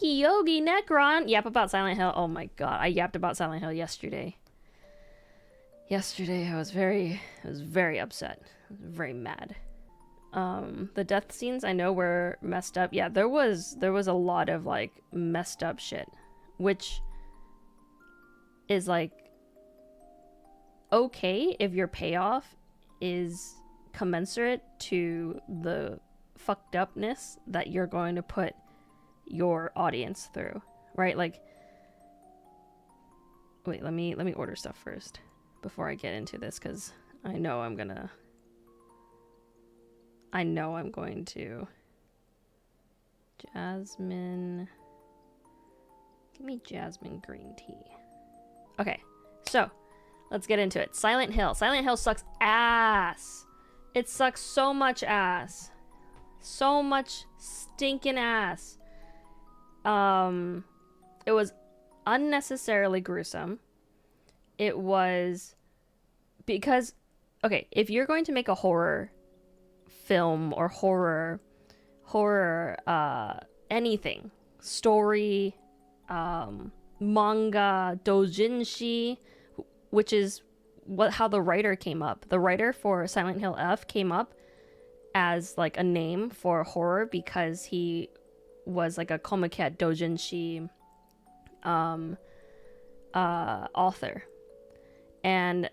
Yogi Necron. Yap about Silent Hill. Oh my god, I yapped about Silent Hill yesterday. Yesterday I was very upset. I was very mad. The death scenes I know were messed up. Yeah, there was a lot of like messed up shit, which is like okay if your payoff is commensurate to the fucked upness that you're going to put your audience through, right? Like, wait, let me order stuff first before I get into this, because I know I'm going to. Jasmine. Give me jasmine green tea. Okay, so let's get into it. Silent Hill. Silent Hill sucks ass. It sucks so much ass. So much stinking ass. It was unnecessarily gruesome. It was because, okay, if you're going to make a horror film or horror anything, story, manga, doujinshi, which is how the writer came up. The writer for Silent Hill F came up as like a name for horror because he was like a komiket doujinshi author. And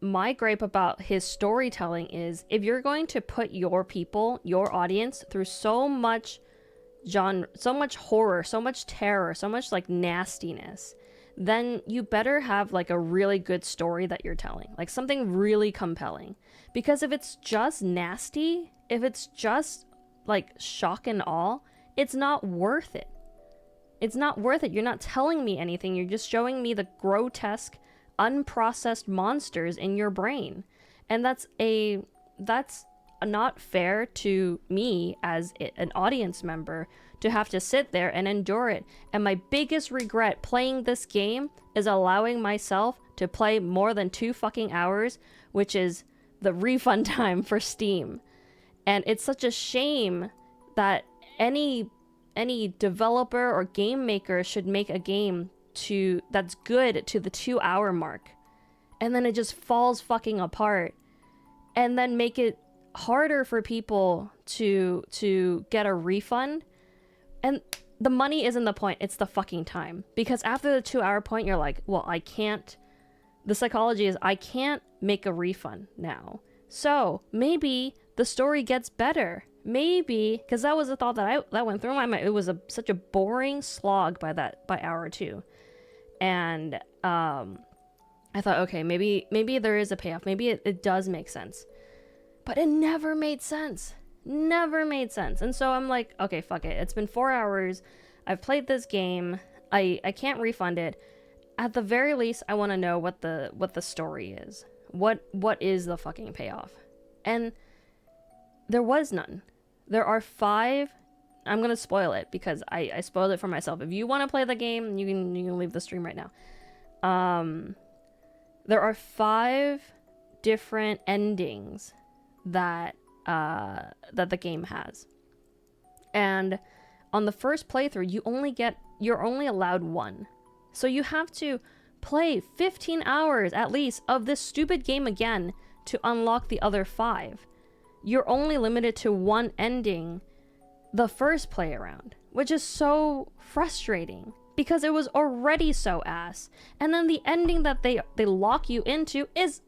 my gripe about his storytelling is, if you're going to put your people, your audience, through so much genre, so much horror, so much terror, so much like nastiness, then you better have like a really good story that you're telling, like something really compelling. Because if it's just nasty, if it's just like shock and awe, it's not worth it. It's not worth it. You're not telling me anything. You're just showing me the grotesque, unprocessed monsters in your brain. And that's not fair to me as an audience member to have to sit there and endure it. And my biggest regret playing this game is allowing myself to play more than 2 fucking hours, which is the refund time for Steam. And it's such a shame that any developer or game maker should make a game that's good to the 2-hour mark, and then it just falls fucking apart, and then make it harder for people to get a refund. And the money isn't the point, it's the fucking time. Because after the 2-hour point, you're like, well, the psychology is I can't make a refund now. So maybe the story gets better. Maybe, because that was a thought that went through my mind. It was such a boring slog by hour 2. And I thought, okay, maybe there is a payoff. Maybe it does make sense. But it never made sense. Never made sense. And so I'm like, okay, fuck it. It's been 4 hours. I've played this game. I can't refund it. At the very least, I want to know what the story is. What is the fucking payoff? And there was none. There are 5. I'm going to spoil it because I spoiled it for myself. If you want to play the game, you can leave the stream right now. There are 5 different endings that the game has. And on the first playthrough, you're only allowed 1. So you have to play 15 hours at least of this stupid game again to unlock the other 5. You're only limited to 1 ending the first play around, which is so frustrating because it was already so ass. And then the ending that they lock you into is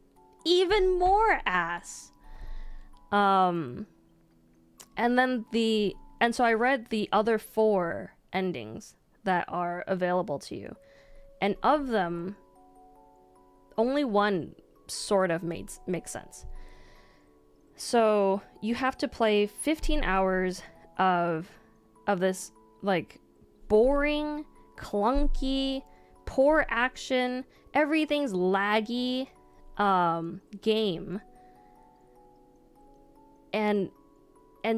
even more ass. And so I read the other 4 endings that are available to you. And of them, only 1 sort of makes sense. So you have to play 15 hours of this like boring, clunky, poor action, everything's laggy game. And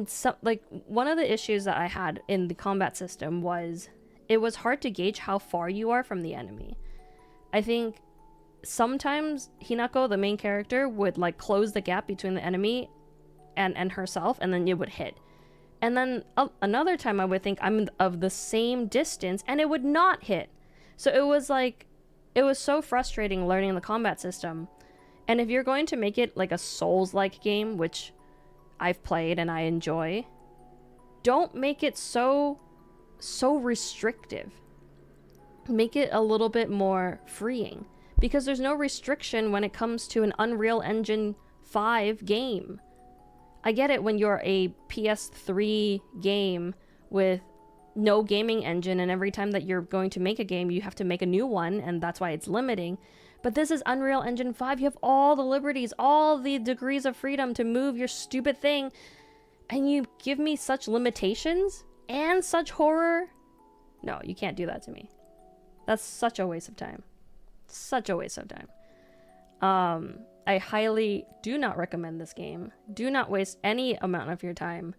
some, like, one of the issues that I had in the combat system was it was hard to gauge how far you are from the enemy. I think sometimes Hinako, the main character, would like close the gap between the enemy and herself, and then it would hit. And then another time I would think I'm of the same distance and it would not hit. So it was like, it was so frustrating learning the combat system. And if you're going to make it like a Souls-like game, which I've played and I enjoy, don't make it so restrictive. Make it a little bit more freeing, because there's no restriction when it comes to an Unreal Engine 5 game. I get it when you're a PS3 game with no gaming engine, and every time that you're going to make a game, you have to make a new one, and that's why it's limiting. But this is Unreal Engine 5. You have all the liberties, all the degrees of freedom to move your stupid thing, and you give me such limitations and such horror? No, you can't do that to me. That's such a waste of time. Such a waste of time. I highly do not recommend this game. Do not waste any amount of your time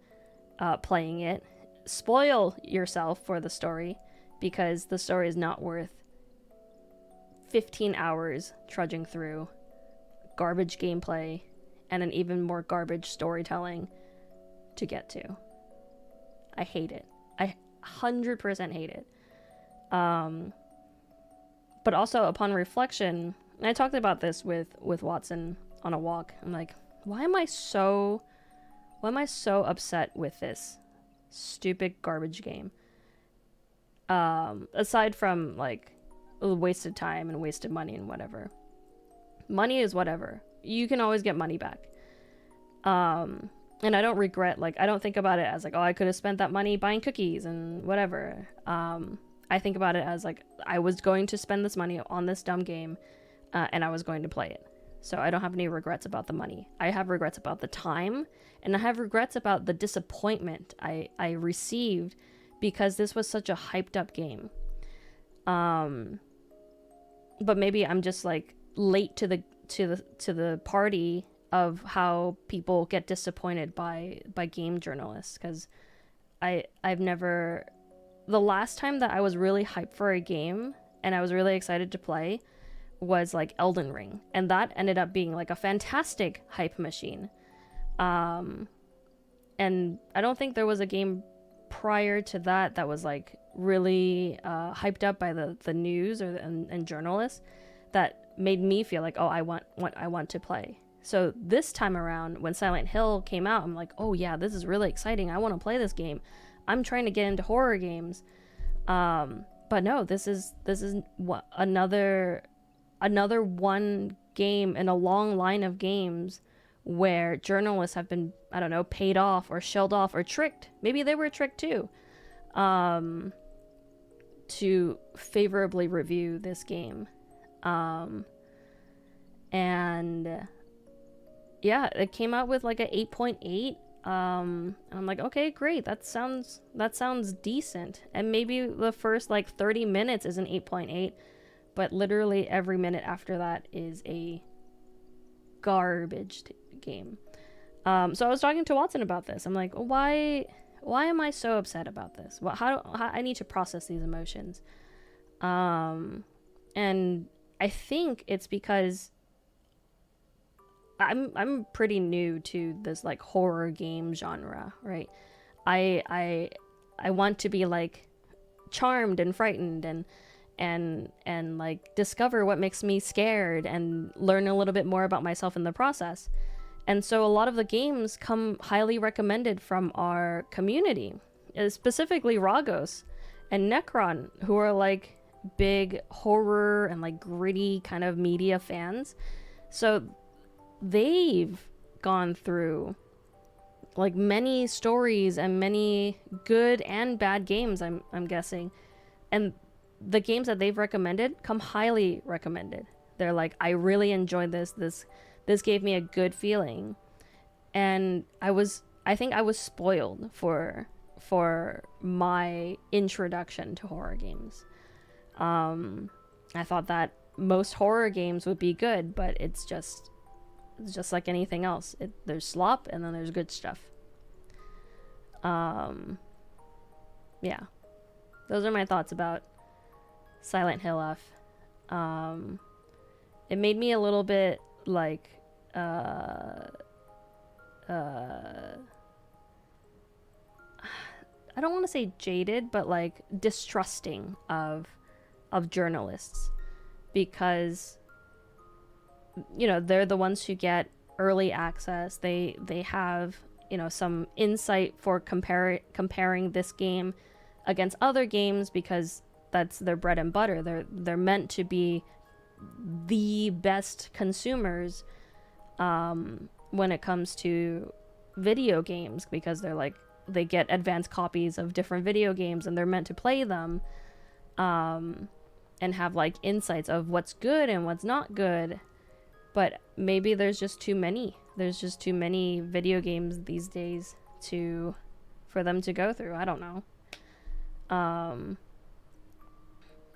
playing it. Spoil yourself for the story, because the story is not worth 15 hours trudging through garbage gameplay and an even more garbage storytelling to get to. I hate it. I 100% hate it. But also, upon reflection, and I talked about this with Watson on a walk. I'm like, why am I so upset with this stupid garbage game? Aside from like wasted time and wasted money and whatever. Money is whatever. You can always get money back. And I don't regret, like, I don't think about it as like, oh, I could have spent that money buying cookies and whatever. I think about it as like, I was going to spend this money on this dumb game, and I was going to play it. So I don't have any regrets about the money. I have regrets about the time, and I have regrets about the disappointment I received, because this was such a hyped up game. But maybe I'm just like late to the party of how people get disappointed by game journalists, because I've never... The last time that I was really hyped for a game and I was really excited to play was like Elden Ring, and that ended up being like a fantastic hype machine. And I don't think there was a game prior to that was like really hyped up by the news and journalists that made me feel like, oh, I want to play. So this time around, when Silent Hill came out, I'm like, oh yeah, this is really exciting. I want to play this game. I'm trying to get into horror games. But no, this is another one game in a long line of games where journalists have been, I don't know, paid off or shelled off or tricked. Maybe they were tricked too, to favorably review this game. And yeah, it came out with like a 8.8. And I'm like, okay, great. That sounds decent. And maybe the first like 30 minutes is an 8.8, but literally every minute after that is a garbage game. So I was talking to Watson about this. I'm like, why am I so upset about this? Well, how I need to process these emotions. And I think it's because I'm pretty new to this like horror game genre, right? I want to be like charmed and frightened and like discover what makes me scared and learn a little bit more about myself in the process. And so a lot of the games come highly recommended from our community, specifically Ragos and Necron, who are like big horror and like gritty kind of media fans. So they've gone through like many stories and many good and bad games, I'm guessing, and the games that they've recommended come highly recommended. They're like, I really enjoyed this gave me a good feeling. And I think I was spoiled for my introduction to horror games. I thought that most horror games would be good, but it's just like anything else. There's slop and then there's good stuff. Yeah. Those are my thoughts about Silent Hill F. It made me a little bit like I don't want to say jaded, but like distrusting of journalists, because you know, they're the ones who get early access. They have, you know, some insight for comparing this game against other games, because that's their bread and butter. They're meant to be the best consumers when it comes to video games, because they're like, they get advanced copies of different video games and they're meant to play them and have like insights of what's good and what's not good. But maybe there's just too many. There's just too many video games these days for them to go through. I don't know.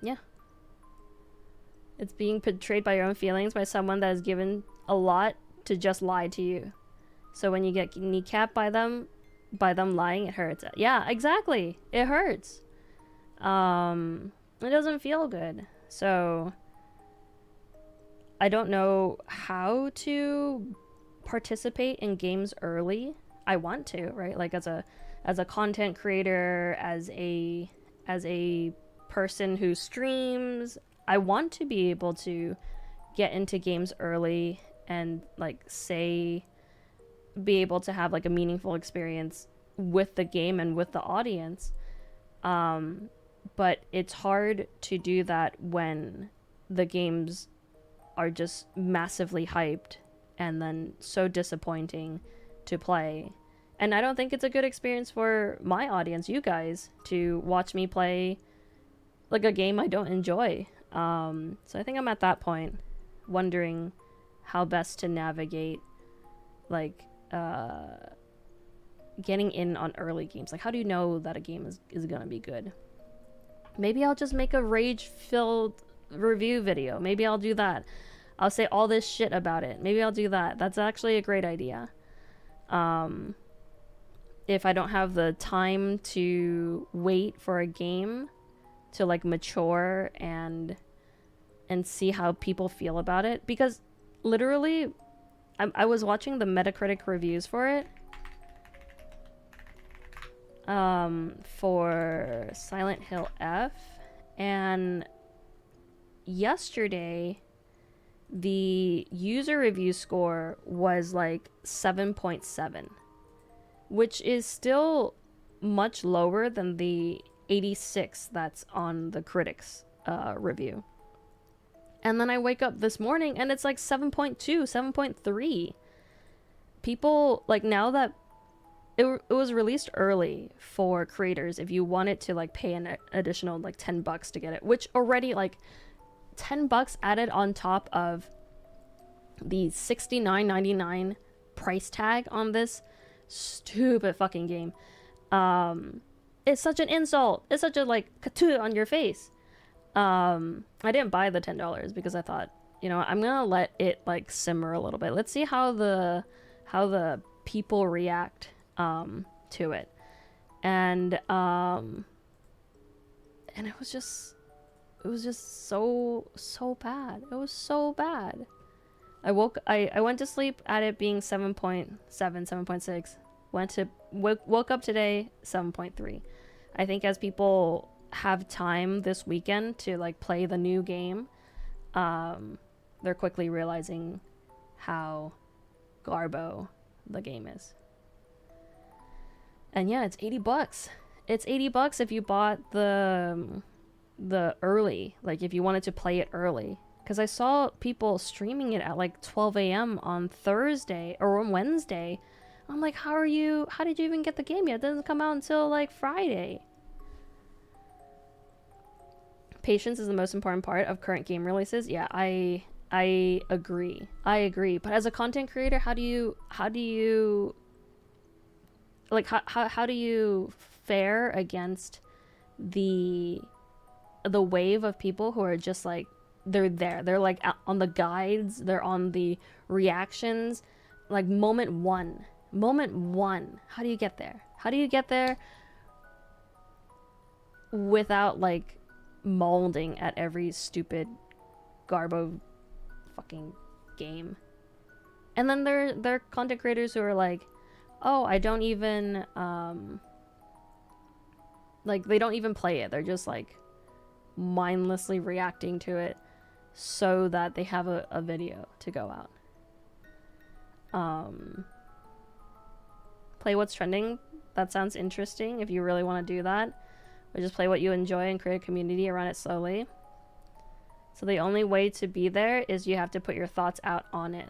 Yeah. It's being betrayed by your own feelings by someone that has given a lot to just lie to you. So when you get kneecapped by them lying, it hurts. Yeah, exactly. It hurts. It doesn't feel good. So I don't know how to participate in games early. I want to, right? Like as a content creator, as a person who streams, I want to be able to get into games early and like be able to have like a meaningful experience with the game and with the audience. But it's hard to do that when the games are just massively hyped and then so disappointing to play. And I don't think it's a good experience for my audience, you guys, to watch me play like a game I don't enjoy. So I think I'm at that point, wondering how best to navigate like getting in on early games. Like, how do you know that a game is gonna be good? Maybe I'll just make a rage-filled review video. Maybe I'll do that. I'll say all this shit about it. Maybe I'll do that. That's actually a great idea. If I don't have the time to wait for a game to like mature and see how people feel about it, because literally I was watching the Metacritic reviews for it for Silent Hill F, and yesterday the user review score was like 7.7, which is still much lower than the 86 that's on the critics review. And then I wake up this morning and it's like 7.2, 7.3. People, like, now that it was released early for creators, if you wanted to like pay an additional like $10 to get it, which already like $10 added on top of the $69.99 price tag on this stupid fucking game. It's such an insult. It's such a like katoo on your face. I didn't buy the $10 because I thought, you know, I'm gonna let it like simmer a little bit. Let's see how the people react to it. And it was just so bad. It was so bad. I went to sleep at it being 7.7, 7.6. Woke up today 7.3. I think as people have time this weekend to like play the new game, they're quickly realizing how garbo the game is. And yeah, it's $80. It's $80 if you bought the early, like if you wanted to play it early. Because I saw people streaming it at like 12 a.m. on Thursday or on Wednesday. I'm like, how did you even get the game yet? It doesn't come out until like Friday. Patience is the most important part of current game releases. Yeah, I agree. But as a content creator, how do you fare against the wave of people who are just like, they're like on the guides, they're on the reactions, like moment one. How do you get there without like molding at every stupid garbo fucking game? And then there are content creators who are like, oh, I don't even like, they don't even play it. They're just like mindlessly reacting to it so that they have a video to go out. Play what's trending. That sounds interesting if you really want to do that. Or just play what you enjoy and create a community around it slowly. So the only way to be there is you have to put your thoughts out on it.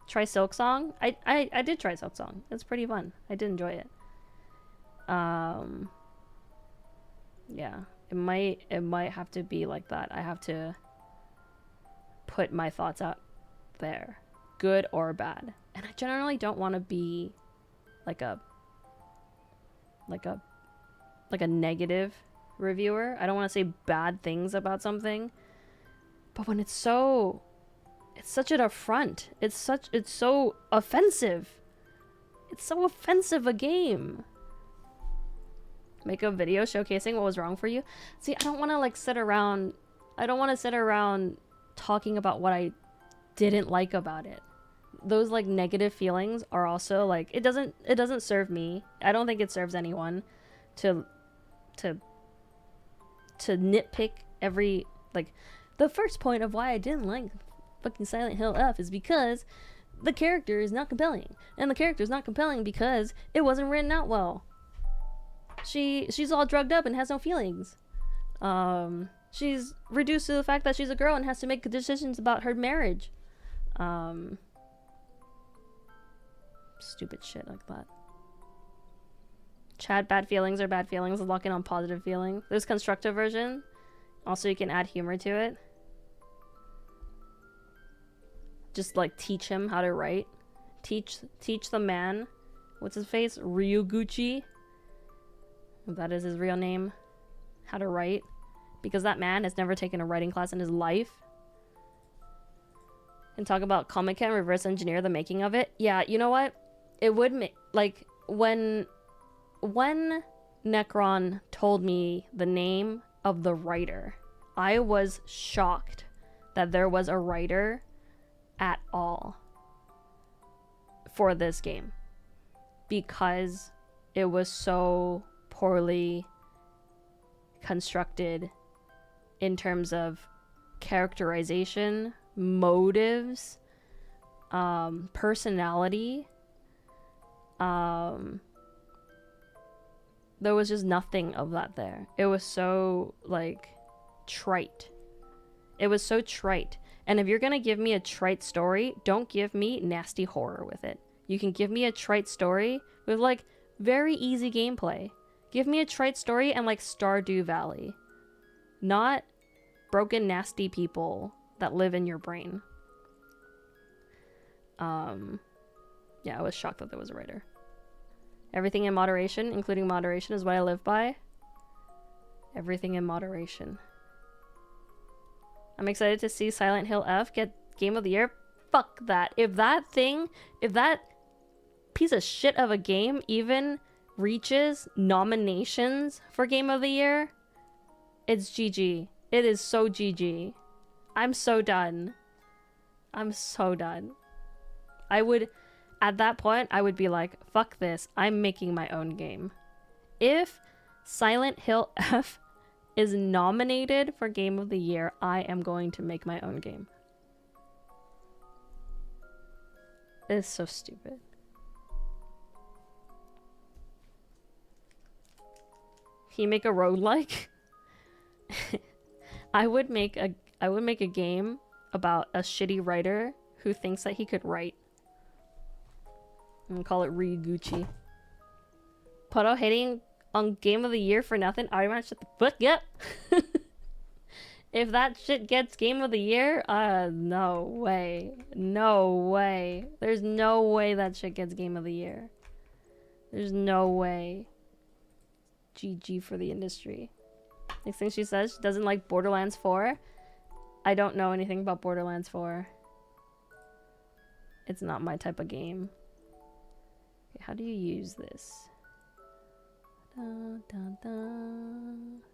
Try Silk Song. I did try Silk Song. It's pretty fun. I did enjoy it. Yeah, it might have to be like that. I have to put my thoughts out there, good or bad. And I generally don't want to be like a negative reviewer. I don't want to say bad things about something. But when it's such an affront. It's so offensive. It's so offensive a game. Make a video showcasing what was wrong for you. See, I don't want to like sit around talking about what I didn't like about it. Those like negative feelings are also like, it doesn't serve me. I don't think it serves anyone to nitpick every, like, the first point of why I didn't like fucking Silent Hill F is because the character is not compelling, and the character is not compelling because it wasn't written out well. She's all drugged up and has no feelings. She's reduced to the fact that she's a girl and has to make decisions about her marriage. Stupid shit like that. Chat, bad feelings are bad feelings. Lock in on positive feelings. There's constructive version. Also, you can add humor to it. Just like teach him how to write. Teach the man. What's his face? Ryuguchi. That is his real name. How to write. Because that man has never taken a writing class in his life. And talk about Comic and reverse engineer the making of it. Yeah, you know what? It would make, like, when Necron told me the name of the writer, I was shocked that there was a writer at all for this game, because it was so poorly constructed in terms of characterization, motives, personality. There was just nothing of that there. It was so, like, trite. It was so trite. And if you're gonna give me a trite story, don't give me nasty horror with it. You can give me a trite story with, like, very easy gameplay. Give me a trite story and, like, Stardew Valley. Not broken, nasty people that live in your brain. Yeah, I was shocked that there was a writer. Everything in moderation, including moderation, is what I live by. Everything in moderation. I'm excited to see Silent Hill F get Game of the Year. Fuck that. If that piece of shit of a game even reaches nominations for Game of the Year, it's GG. It is so GG. I'm so done. I'm so done. At that point, I would be like, fuck this. I'm making my own game. If Silent Hill F is nominated for Game of the Year, I am going to make my own game. It's so stupid. Can you make a roguelike? I would make a game about a shitty writer who thinks that he could write. I'm gonna call it Ryuguchi. Puddo hating on Game of the Year for nothing. Ariman, shut the fuck up. If that shit gets Game of the Year, no way. No way. There's no way that shit gets Game of the Year. There's no way. GG for the industry. Next thing she says, she doesn't like Borderlands 4. I don't know anything about Borderlands 4. It's not my type of game. Okay, how do you use this? Dun, dun, dun.